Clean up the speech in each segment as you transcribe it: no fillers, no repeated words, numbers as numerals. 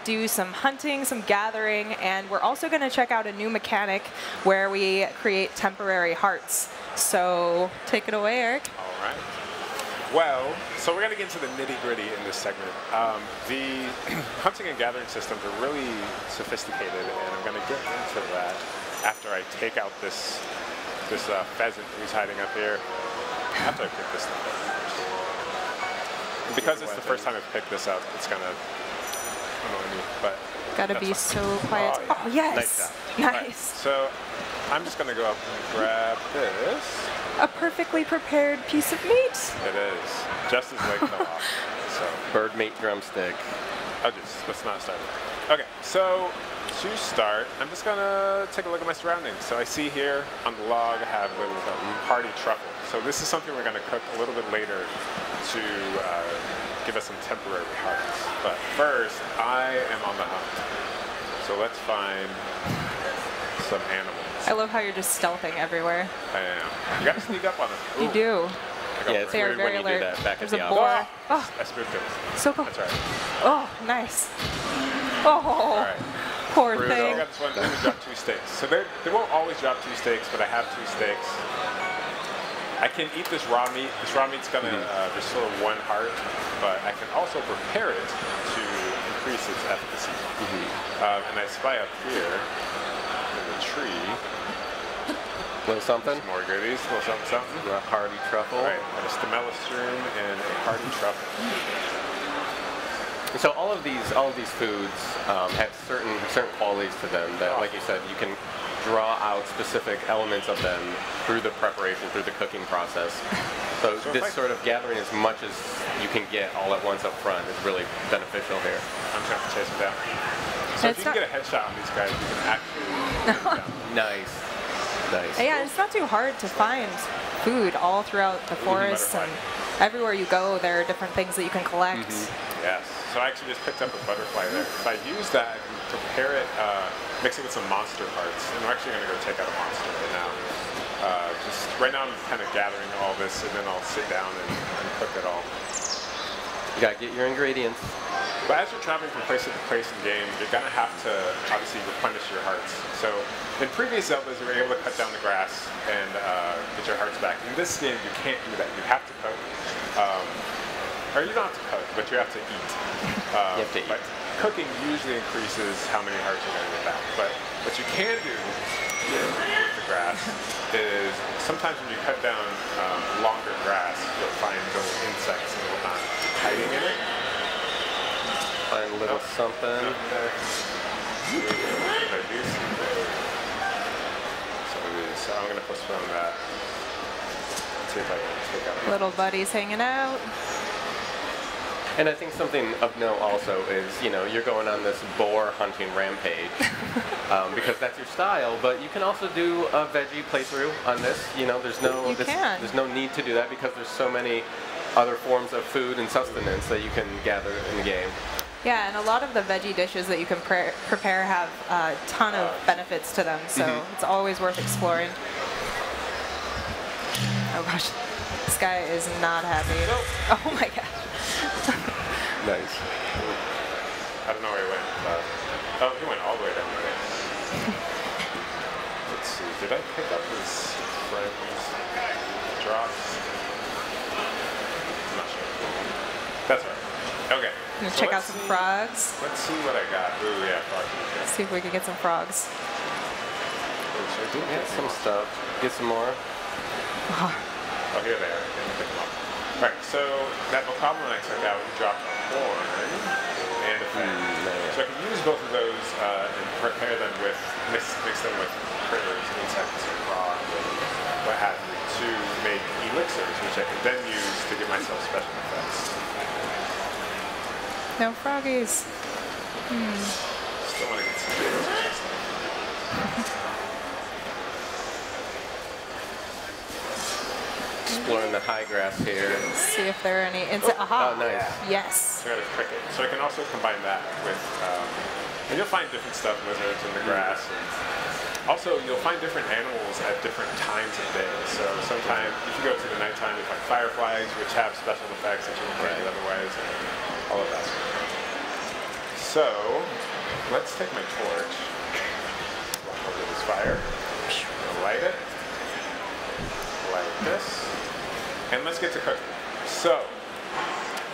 do some hunting, some gathering, and we're also going to check out a new mechanic where we create temporary hearts. So take it away, Eric. All right. Well, so we're going to get into the nitty-gritty in this segment. The hunting and gathering systems are really sophisticated, and I'm going to get into that after I take out this pheasant who's hiding up here. After I pick this stuff up first. And because it's the first time I've picked this up, it's going to annoy me, but gotta be so quiet. Oh, yeah. Oh, yes. Nice job. Nice. Right, so I'm just going to go up and grab this. A perfectly prepared piece of meat. It is. Just as leg fell off. So bird meat drumstick. Let's not start there. Okay, so to start, I'm just gonna take a look at my surroundings. So I see here on the log I have a little hearty truffle. So this is something we're gonna cook a little bit later to give us some temporary hearts. But first, I am on the hunt. So let's find some animals. I love how you're just stealthing everywhere. I am. You gotta sneak up on them. You do. Yeah, it's They are weird very when you alert. do that back There's at the a office. boar. Oh, I spooked him. so cool. That's all right. Oh, nice. Oh, All right. poor Brutal. I thing. got this one. Let me drop 2 steaks. So they won't always drop 2 steaks, but I have 2 steaks. I can eat this raw meat. This raw meat's gonna restore 1 heart, but I can also prepare it to increase its efficacy. And I spy up here in the tree. Little something. Some more goodies. A little something, something. A hearty truffle. All right. A stemellostrum and a hearty truffle. So all of these foods have certain qualities to them that, like you said, you can draw out specific elements of them through the preparation, through the cooking process. So this sort of gathering as much as you can get all at once up front is really beneficial here. I'm trying to chase them down. So if you can get a headshot on these guys, you can actually Nice. Nice. Yeah, it's not too hard to find food all throughout the forest, and everywhere you go, there are different things that you can collect. Yes. So I actually just picked up a butterfly there. If I use that, I can prepare it, mix it with some monster parts. And I'm actually going to go take out a monster right now. Right now I'm kind of gathering all this, and then I'll sit down and cook it all. You gotta get your ingredients. But as you're traveling from place to place in game, you're going to have to obviously replenish your hearts. So in previous Zeldas, you were able to cut down the grass and get your hearts back. In this game, you can't do that. You have to cook. Or you don't have to cook, but you have to eat. You have to eat. But cooking usually increases how many hearts you're going to get back. But what you can do with the grass is sometimes when you cut down longer grass, you'll find little insects and whatnot hiding in it. Find a little something. So I'm going to postpone that. See if I can take out Little buddies hanging out. And I think something of note also is, you're going on this boar hunting rampage because that's your style, but you can also do a veggie playthrough on this. There's no need to do that because there's so many other forms of food and sustenance that you can gather in the game. Yeah, and a lot of the veggie dishes that you can prepare have a ton of benefits to them, so it's always worth exploring. Oh gosh, this guy is not happy. Nope. Oh my gosh. Nice. I don't know where he went. Oh, he went all the way down there. Let's see. Did I pick up his friend's drops? I'm not sure. That's right. Okay. I'm gonna check out some frogs. Let's see what I got. Ooh, yeah, frogs. See if we can get some frogs. Get some stuff. Get some more. Oh, here they are. Pick them up. All right, so that bokoblin I took out, we dropped a horn and a fin. So I can use both of those and prepare them with, mix them with critters, insects, and frogs, and what have you, to make elixirs, which I can then use to give myself special effects. No froggies. Still want to get some videos. Exploring the high grass here. See if there are any insects. Aha! Oh, nice. Yes. So I got a cricket. So I can also combine that with, and you'll find different stuff, lizards in the grass. And also, you'll find different animals at different times of day. So sometimes, if you go to the nighttime, you find fireflies, which have special effects that you wouldn't find otherwise, and all of that. So let's take my torch over this fire. Light it. Like this. And let's get to cooking. So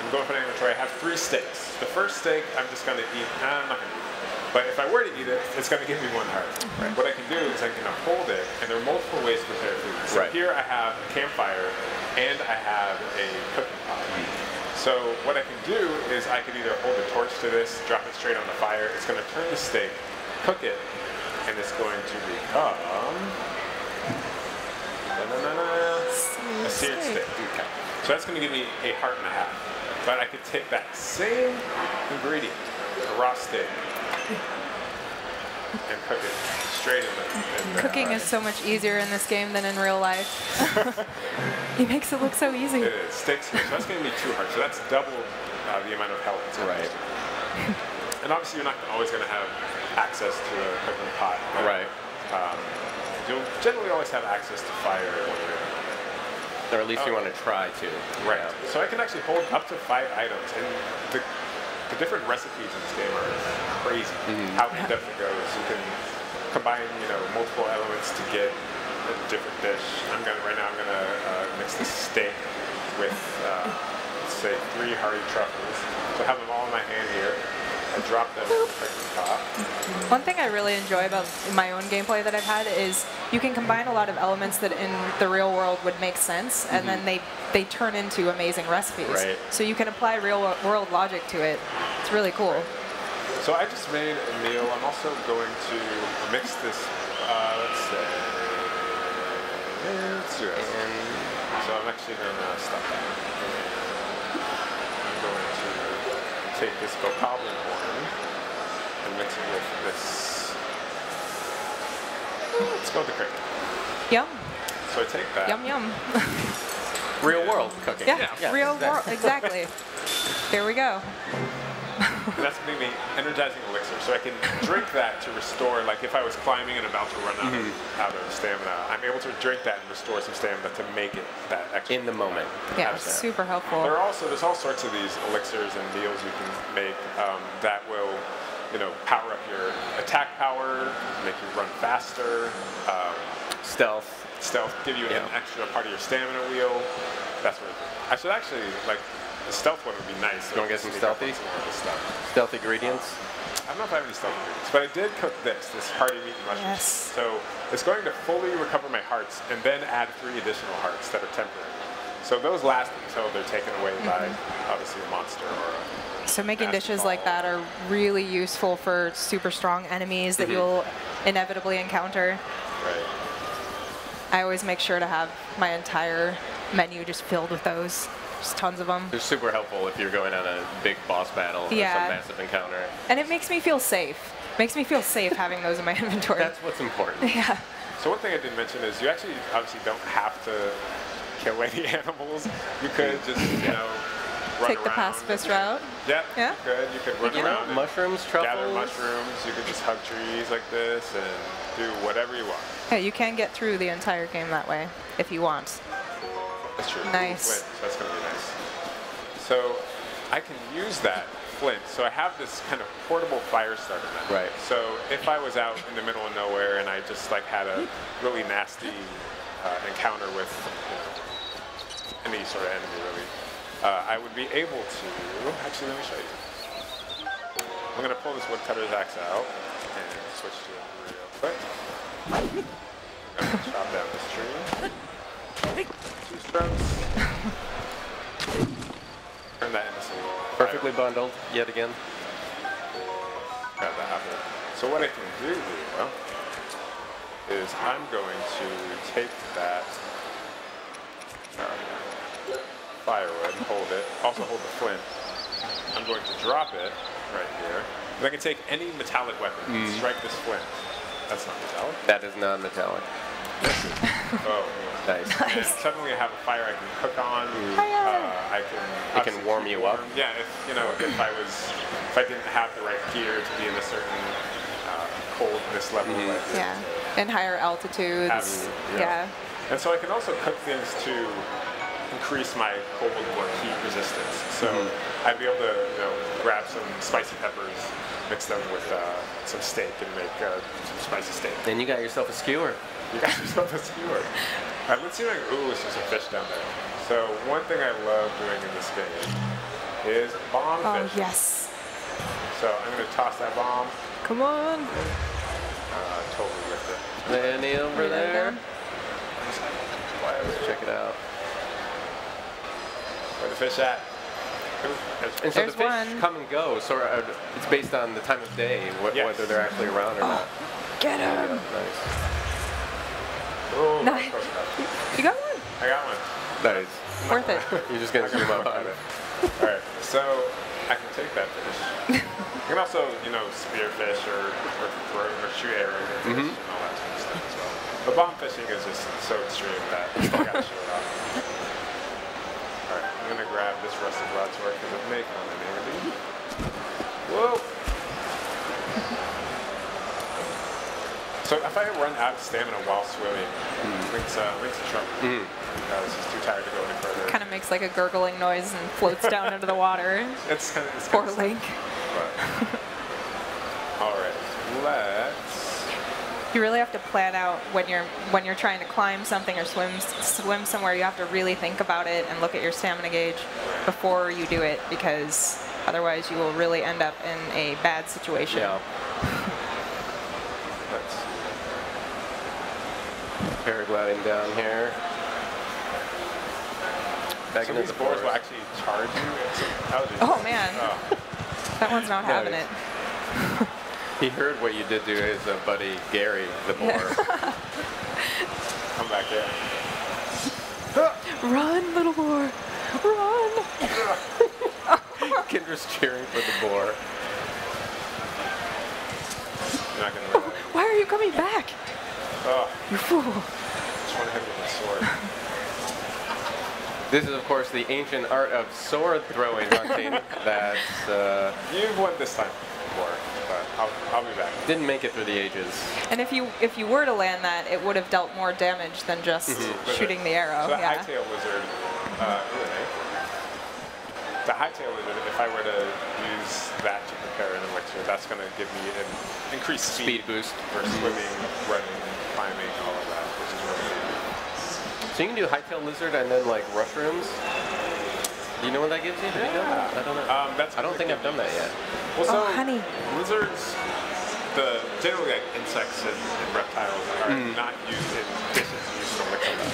I'm going for an inventory. I have 3 steaks. The first steak I'm just going to eat. I'm not going to eat it. But if I were to eat it, it's going to give me 1 heart. Right. What I can do is I can uphold it, and there are multiple ways to prepare food. So here I have a campfire, and I have a cooking pot. So what I can do is I can either hold a torch to this, drop it straight on the fire. It's going to turn the steak, cook it, and it's going to become a seared steak. Okay. So that's going to give me a heart and a half. But I could take that same ingredient, a raw steak, and cook it straight in the Cooking is so much easier in this game than in real life. He makes it look so easy. It is. Steaks here. So that's going to be 2 hearts. So that's double the amount of health it's going to be. And obviously you're not always going to have access to a cooking pot. Right. You'll generally always have access to fire when you're or at least you want to try to. Right. Yeah. So I can actually hold up to 5 items, and the different recipes in this game are crazy. How in depth it goes. You can combine, multiple elements to get a different dish. Right now I'm gonna mix the steak with, let's say, 3 hearty truffles. So I have them all in my hand here. I drop them in the cooking pot. One thing I really enjoy about my own gameplay that I've had is you can combine a lot of elements that in the real world would make sense, and then they turn into amazing recipes. Right. So you can apply real world logic to it. It's really cool. So I just made a meal. I'm also going to mix this, let's do this. So I'm actually going to stop that. I'm going to take this bokoblin horn and mix it with this. Let's go with the cricket. Yum. So I take that. Yum, yum. Real world cooking. Yeah, real world, exactly. There we go. And that's going to be energizing elixir. So I can drink that to restore, like if I was climbing and about to run out of stamina, I'm able to drink that and restore some stamina to make it that extra. In the moment. Yeah, it's super helpful. There's all sorts of these elixirs and meals you can make that will, power up your attack power, make you run faster. Stealth, give you an extra part of your stamina wheel. That's what I should actually, the stealth one would be nice. You want to get some stealthy? Stealth ingredients? I don't know if I have any stealth ingredients, but I did cook this hearty meat and mushrooms. Yes. So it's going to fully recover my hearts and then add 3 additional hearts that are temporary. So those last until they're taken away by, obviously, a monster or a So making dishes like that are really useful for super strong enemies that you'll inevitably encounter. Right. I always make sure to have my entire menu just filled with those. Just tons of them. They're super helpful if you're going on a big boss battle or some massive encounter. And it makes me feel safe. Makes me feel safe having those in my inventory. That's what's important. Yeah. So one thing I didn't mention is you actually obviously don't have to kill any animals. You could just, run Take the around. pacifist route. Yeah, Yeah. you could. You could run around and mushrooms, truffles. gather mushrooms. You could just hug trees like this and do whatever you want. Yeah, you can get through the entire game that way if you want. That's true. Nice. Flint, so that's going to be nice. So I can use that flint. So I have this kind of portable fire starter now. Right. So if I was out in the middle of nowhere and I just had a really nasty encounter with any sort of enemy, really, I would be able to. Actually, let me show you. I'm going to pull this woodcutter's axe out and switch to it real quick. I'm going to chop down this tree. 2 strokes. Turn that into some Perfectly bundled, yet again. Grab the apple. So what I can do here is I'm going to take that firewood, hold it, also hold the flint. I'm going to drop it right here. And I can take any metallic weapon and strike this flint. That's not metallic. That is non-metallic. Oh, Nice. and suddenly I have a fire I can cook on. It can warm you up. Yeah, if I didn't have the right gear to be in a certain coldness level. Yeah, and higher altitudes. And so I can also cook things to increase my cold or heat resistance. So I'd be able to, grab some spicy peppers, mix them with some steak, and make some spicy steak. Then you got yourself a skewer. You got yourself a skewer. All right, let's see. Ooh, there's some fish down there. So one thing I love doing in this game is bomb fish. Oh yes. So I'm gonna toss that bomb. Come on. Totally with it. Any over there? Let's Check it out. Where the fish at? And so There's the fish one. come and go. So it's based on the time of day, Yes. whether they're actually around or not. Get Yeah, him. nice. Oh, Nice. You got one. I got one. Nice. Worth it. You're just gonna I got zoom up one. on it. All right, so I can take that fish. You can also, spearfish or throw or shoot arrows at fish and all that kind of stuff as well. But bomb fishing is just so extreme that I gotta show it off. All right, I'm gonna grab this rusted broadsword because it may come in handy. Whoa! So if I run out of stamina while swimming, Link's in trouble. Because he's too tired to go any further. Kind of makes like a gurgling noise and floats down into the water. It's kind of Poor Link. All right, let's. You really have to plan out when you're trying to climb something or swim somewhere. You have to really think about it and look at your stamina gauge before you do it, because otherwise you will really end up in a bad situation. Yeah. Let's. Paragliding down here. Back Some into of these the boars forest. will actually charge you. Oh man, Oh, that one's not having it. He heard what you did to his buddy Gary, the boar. come back here. Run, little boar, run! Kendra's cheering for the boar. You're not gonna win. Why are you coming back? Oh, You fool! just want to hit with a sword. This is, of course, the ancient art of sword throwing hunting that You've won this time before, but I'll be back. didn't make it through the ages. And if you were to land that, it would have dealt more damage than just shooting the arrow. So the Yeah. hightail lizard, the hightail lizard, if I were to use that to prepare an elixir, that's going to give me an increased Speed boost. for swimming, running, climbing, all of that, which is really good. So you can do hightail lizard and then like mushrooms. Do you know what that gives you? Have you done that? I don't know. I don't think I've done that yet. Well, so Oh, honey. lizards, generally like insects and reptiles are not used in dishes, used to lick them up.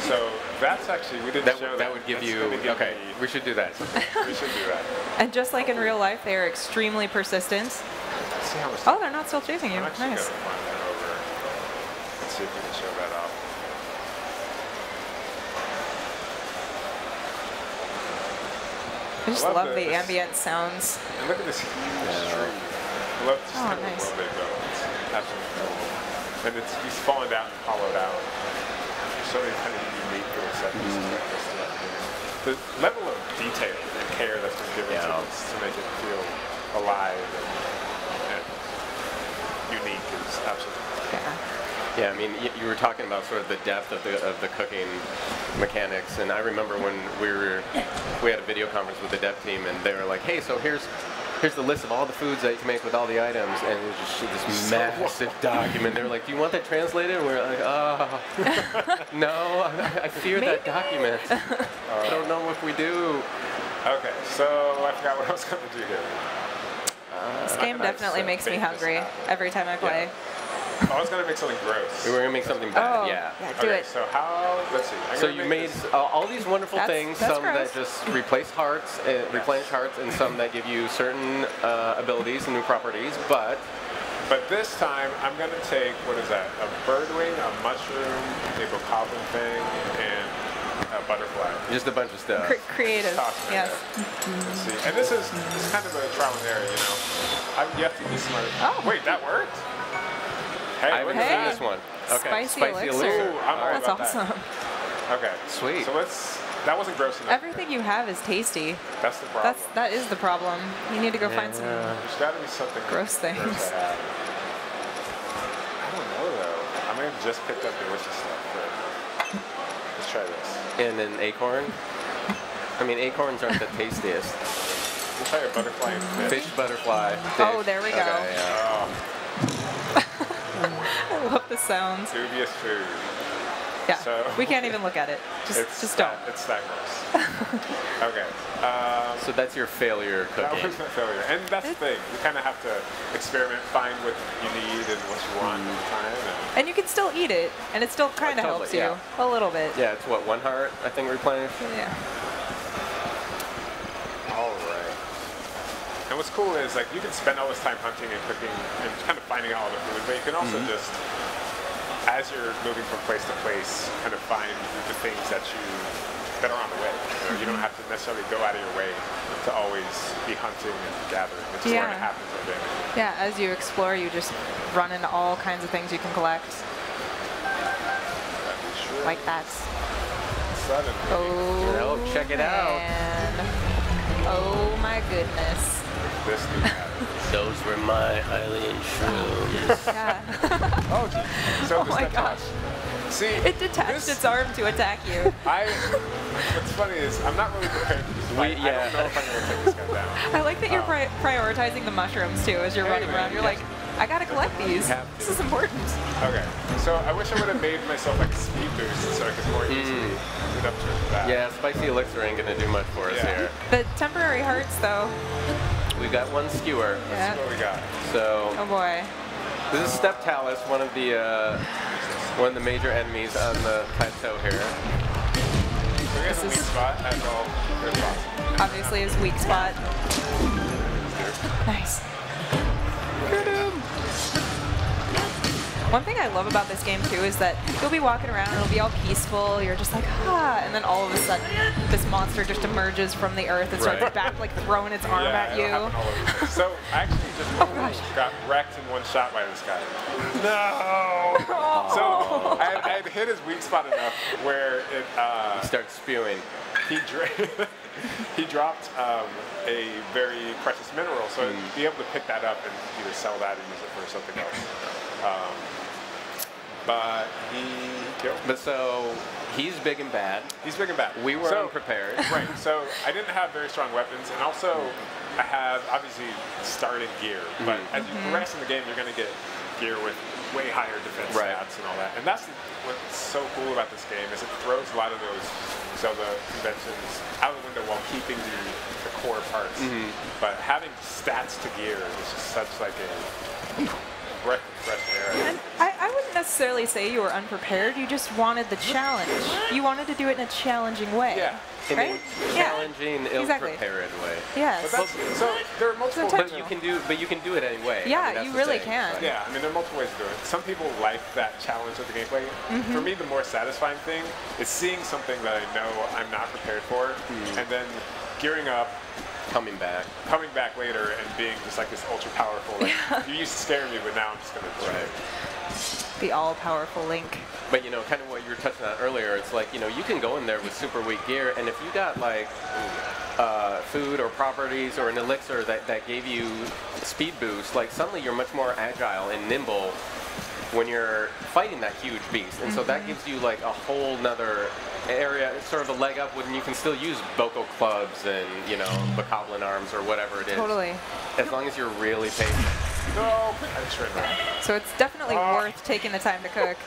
So that's actually, we didn't show that. That would give That's you. gonna give Okay, me- we should do that. we should do that. And just like in real life, they are extremely persistent. Let's see how much. Oh, they're not still chasing you. I'm actually Nice. gonna find that over. Let's see if we can show that off. I just love love the this. ambient sounds. And look at this huge tree. I love just Oh, kind of nice. where they go. It's absolutely cool. And he's fallen down and hollowed out. There's so many kind of unique little set pieces like this throughout the game. The level of detail and care that's been given to this to make it feel alive and unique is absolutely Yeah. Yeah, I mean, you were talking about sort of the depth of the cooking mechanics, and I remember when we had a video conference with the dev team, and they were like, "Hey, so here's the list of all the foods that you can make with all the items," and it was just this massive document. They were like, "Do you want that translated?" And we were like, "Oh, no, I fear that document. I don't know if we do." Okay, so I forgot what I was going to do here. This game definitely makes me hungry every time I play. I was going to make something gross. We were gonna make something bad. Oh, Yeah. do Okay, it. so how, let's see. I'm So gonna you make made this- all these wonderful That's- things, that's some gross. that just replace hearts, replenish hearts, and some that give you certain abilities and new properties. But this time, I'm going to take, what is that, a bird wing, a mushroom, a bokoblin thing, and a butterfly. just a bunch of stuff. Creative. Toss it in Yes. there. Let's see. And this is kind of a trial and error, you know. You have to be smart. Oh. Wait, that worked? Hey, I haven't look at seen Hey. this one. Okay. Spicy elixir. Ooh, I'm all That's about that. awesome. Okay. Sweet. So that wasn't gross enough. Everything you have is tasty. That's the problem. That is the problem. You need to go find some. There's got to be something Gross things. Gross I have. I don't know though. I may have just picked up delicious stuff, but it's Let's try this. And an acorn. I mean, acorns aren't the tastiest. We'll try a butterfly and fish. Fish, butterfly. Oh, fish. there we go. Okay, yeah. Oh, I love the sounds. dubious food. Yeah, So- we can't even look at it. Just don't. It's that gross. Okay. So that's your failure That cooking. was my failure. And that's the thing. You kind of have to experiment, find what you need and what you want at the time. And And you can still eat it, and it still kind of totally, helps you yeah. a little bit. Yeah, it's what, 1 heart, I think, replenished? Yeah. all right. And what's cool is like you can spend all this time hunting and cooking and kind of finding out all the food, but you can also just, as you're moving from place to place, kind of find the things that are on the way. You don't have to necessarily go out of your way to always be hunting and gathering. It's just Yeah. going to happen organically. Yeah, as you explore, you just run into all kinds of things you can collect, like that. 7. Oh, Oh, check it out. man. Oh my goodness. This new pattern. Those were my alien shrooms. Yeah. Oh, geez. So Oh this my that gosh. See, It detached its arm to attack you. What's funny is I'm not really prepared for this fight. I yeah. don't know if I'm going to take this guy down. I like that you're prioritizing the mushrooms too as you're running around. You're like, I gotta collect these. have to. This is important. Okay, so I wish I would have made myself like a speed boost so I could more easily get up to that. Yeah, spicy elixir ain't gonna do much for us Yeah. here. The temporary hearts, though. We got 1 skewer. Yeah. That's what we got. Oh So boy. this is Step Talus, one of the major enemies on the plateau here. So we have a weak spot as all good spots. Obviously his weak spot. Nice. Get him. One thing I love about this game too is that you'll be walking around and it'll be all peaceful. You're just like, ah, and then all of a sudden, this monster just emerges from the earth and starts Right. back, like throwing its arm Yeah, at it'll you. happen all over the place. So I actually just got wrecked in one shot by this guy. No! So I had hit his weak spot enough where it Start spewing. he dropped a very precious mineral, so I'd be able to pick that up and either sell that or use it for something else. But he killed me. But so he's big and bad. He's big and bad. We were So- unprepared. Right, so I didn't have very strong weapons, and also I have obviously starting gear, but as you progress in the game, you're going to get gear with way higher defense Right. stats and all that. And that's what's so cool about this game is it throws a lot of those Zelda conventions out the window while keeping the core parts. But having stats to gear is just such like a breath of fresh air. And I wouldn't necessarily say you were unprepared. You just wanted the challenge. You wanted to do it in a challenging way. Yeah. In Right? a Yeah. challenging, Exactly. ill-prepared way. Yes. But that's, so there are multiple But ways. But you can do it anyway. I Yeah, mean, that's you the really thing. can. But- Yeah, I mean, there are multiple ways to do it. Some people like that challenge of the gameplay. For me, the more satisfying thing is seeing something that I know I'm not prepared for, and then gearing up, Coming back. coming back later, and being just like this ultra powerful. Like, you used to scare me, but now I'm just gonna destroy it. The all-powerful Link. But you know, kind of what you were touching on earlier, it's like, you know, you can go in there with super weak gear, and if you got like food or properties or an elixir that gave you a speed boost, like suddenly you're much more agile and nimble when you're fighting that huge beast. And so that gives you like a whole nother area, sort of a leg up when you can still use Boko clubs and, you know, bokoblin arms or whatever it is. Totally. As long as you're really patient. No, I just ran out. So it's definitely worth taking the time to cook.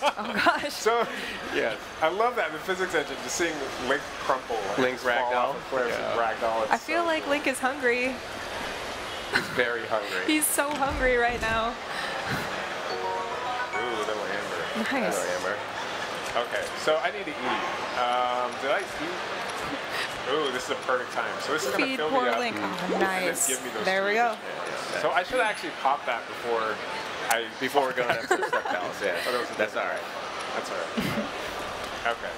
Oh gosh. So, Yes. I love that in the physics engine, just seeing Link crumple. and Link's fall ragdoll? off of cliffs and Yeah. ragdoll. It's I feel so like cool. Link is hungry. He's very hungry. He's so hungry right now. Ooh, little amber. Nice. Hello, Amber. Okay, so I need to eat. Did I eat? Ooh, this is a perfect time. So this is gonna Feed fill poor me up. Link. Oh, And then nice. give me those There we sweets. go. So I should actually pop that before Before we're going after Step Palace, yeah. Oh, that was a That's different all right. one. That's all right. Okay.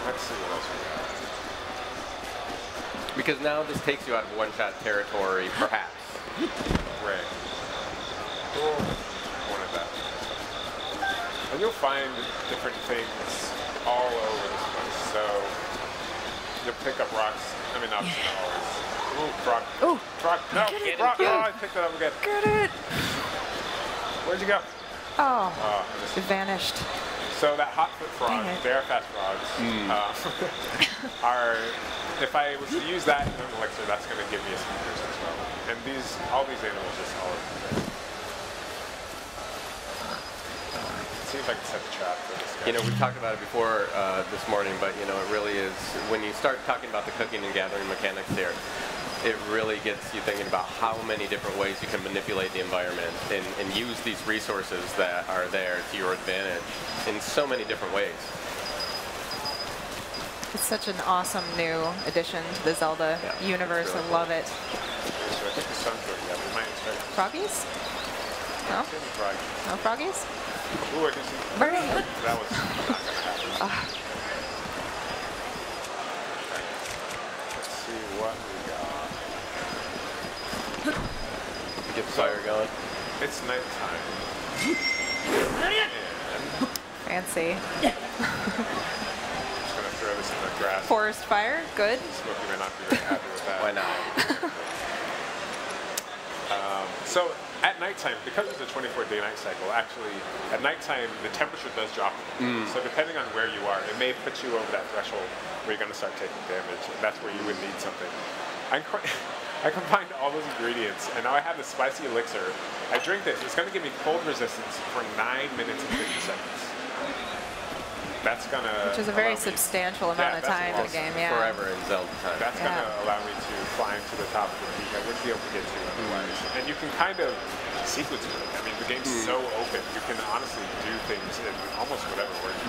Let's see what else we got. Because now this takes you out of one-shot territory, perhaps. Right. One of that. And you'll find different things all over this place. So you'll pick up rocks. I mean, not always. Ooh, frog. Ooh. Frog. No, Get it, frog. get it. Oh, I picked it up again. Get it. Where'd you go? Oh, Oh, I missed it vanished. So that hot foot frog, Dang it. they are fast frogs. Are if I was to use that in an elixir, that's going to give me a speeders as well. And all these animals just all. See if I can set the trap for this guy. You know, we've talked about it before this morning, but you know, it really is, when you start talking about the cooking and gathering mechanics here, it really gets you thinking about how many different ways you can manipulate the environment and use these resources that are there to your advantage in so many different ways. It's such an awesome new addition to the Zelda universe. really I love it. So I think the sun's going up. We might expect Froggies? No? frog. No froggies? Ooh, I can see. Burning. That was not going to happen. Let's see what we got. Get the fire going. It's nighttime. And Fancy. I'm just going to throw this in the grass. Forest fire? Good. Smokey may not be very happy with that. Why not? So at nighttime, because it's a 24-day night cycle, actually at nighttime the temperature does drop. So depending on where you are, it may put you over that threshold where you're going to start taking damage, and that's where you would need something. I combined all those ingredients, and now I have the spicy elixir. I drink this. It's going to give me cold resistance for 9 minutes and 50 seconds. That's going to... Which is a very substantial amount of time in the game, yeah. Forever in Zelda time. That's going to allow me to climb to the top of the peak. I wouldn't be able to get to otherwise. And you can kind of sequence it. I mean, the game's so open. You can honestly do things in almost whatever order.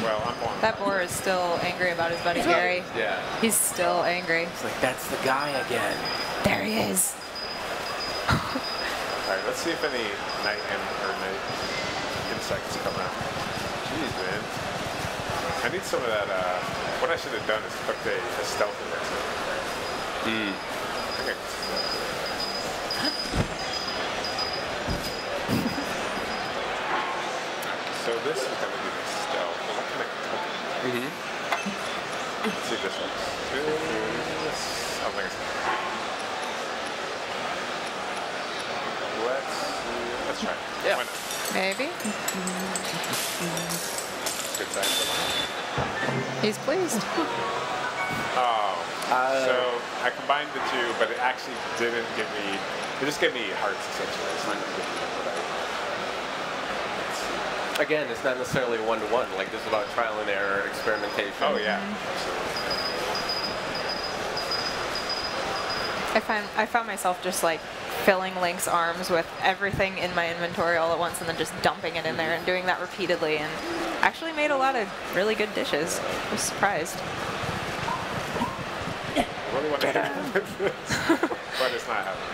Well, I'm on. That boar is still angry about his buddy Gary. Yeah. He's still angry. It's like, that's the guy again. There he is. All right, let's see if any night insects come out. Jeez, man. I need some of that. What I should have done is cooked a stealth elixir. I think I can see that. So this is going to be the stealth. What can I cook? Let's see if this works. Oh, like I said. Let's try it. Yeah. Why not? Maybe. Good sign for mine. He's pleased. Oh. So I combined the two, but it actually didn't give me. It just gave me hearts essentially. It's not giving me what I. Again, it's not necessarily one-to-one. Like, this is about trial and error, experimentation. Oh yeah. Absolutely. I found myself just like filling Link's arms with everything in my inventory all at once and then just dumping it in there and doing that repeatedly, and actually made a lot of really good dishes. I was surprised. I really want to hit with this, but it's not happening.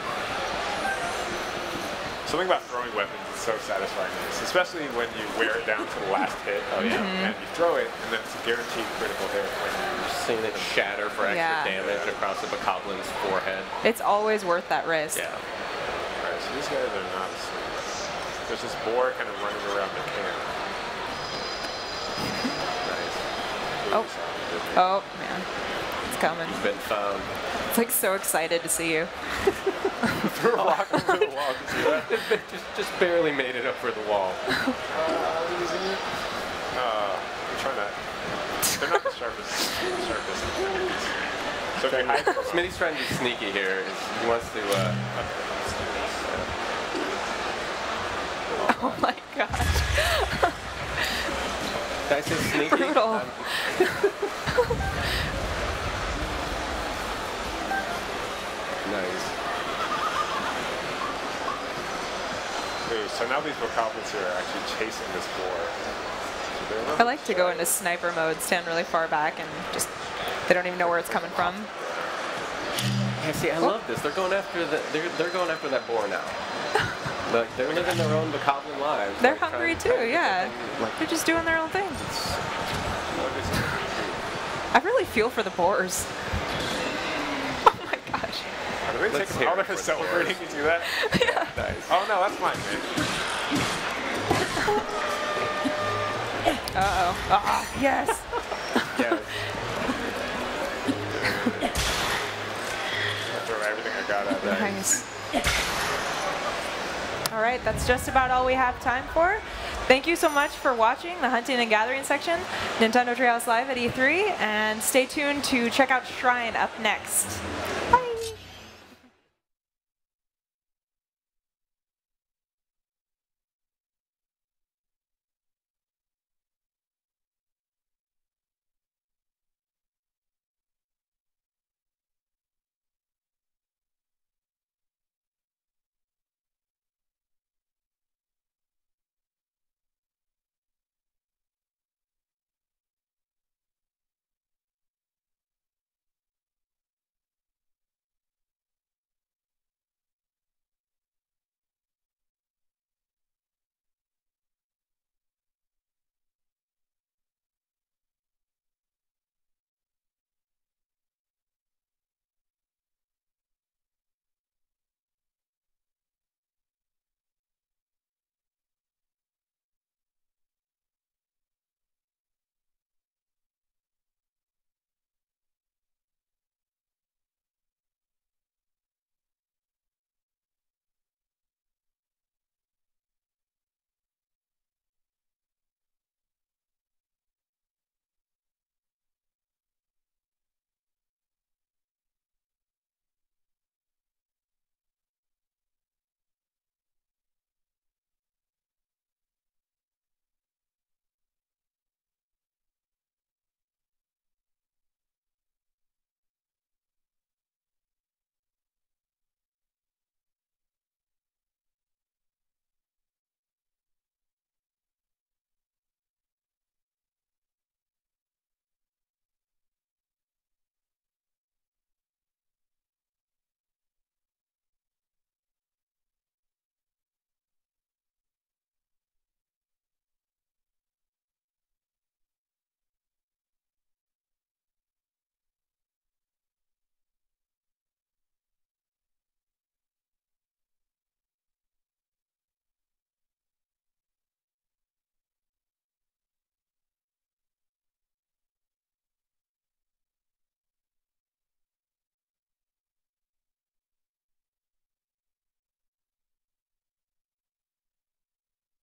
Something about throwing weapons is so satisfying in this, especially when you wear it down to the last hit. Oh yeah. And you throw it, and then it's a guaranteed critical hit when you Seeing it shatter for extra Yeah. damage across the Bokoblin's forehead. It's always worth that risk. Yeah. Alright, so these guys are not asleep. There's this boar kind of running around the camp. Nice. Oh. Oh, man. It's coming. He's been found. It's like so excited to see you. Threw a rock over the wall. Did you see that? just barely made it over the wall. I'm trying to... They're not the sharpest enemies. So if you hide... Smitty's trying to be sneaky here. He wants to, Oh my gosh. Did I say sneaky? Brutal. Nice. Ooh, so now these Bokoblins here are actually chasing this boar. So I like to go into sniper mode, stand really far back, and just, they don't even know where it's coming from. Yeah, see, I love this. They're going after they're going after that boar now. Like, they're living their own Bokoblin lives. They're like, hungry trying too, to yeah. get the thing, They're just doing their own thing. What is it? I really feel for the boars. Oh my gosh. Are they Let's taking... hear Oh, it they're for the celebrating. You see that? Yeah. Nice. Oh no, that's mine, man. Uh-oh. Ah, yes. Yeah. I throw everything I got at that. Nice. All right, that's just about all we have time for. Thank you so much for watching the Hunting and Gathering section, Nintendo Treehouse Live at E3, and stay tuned to check out Shrine up next.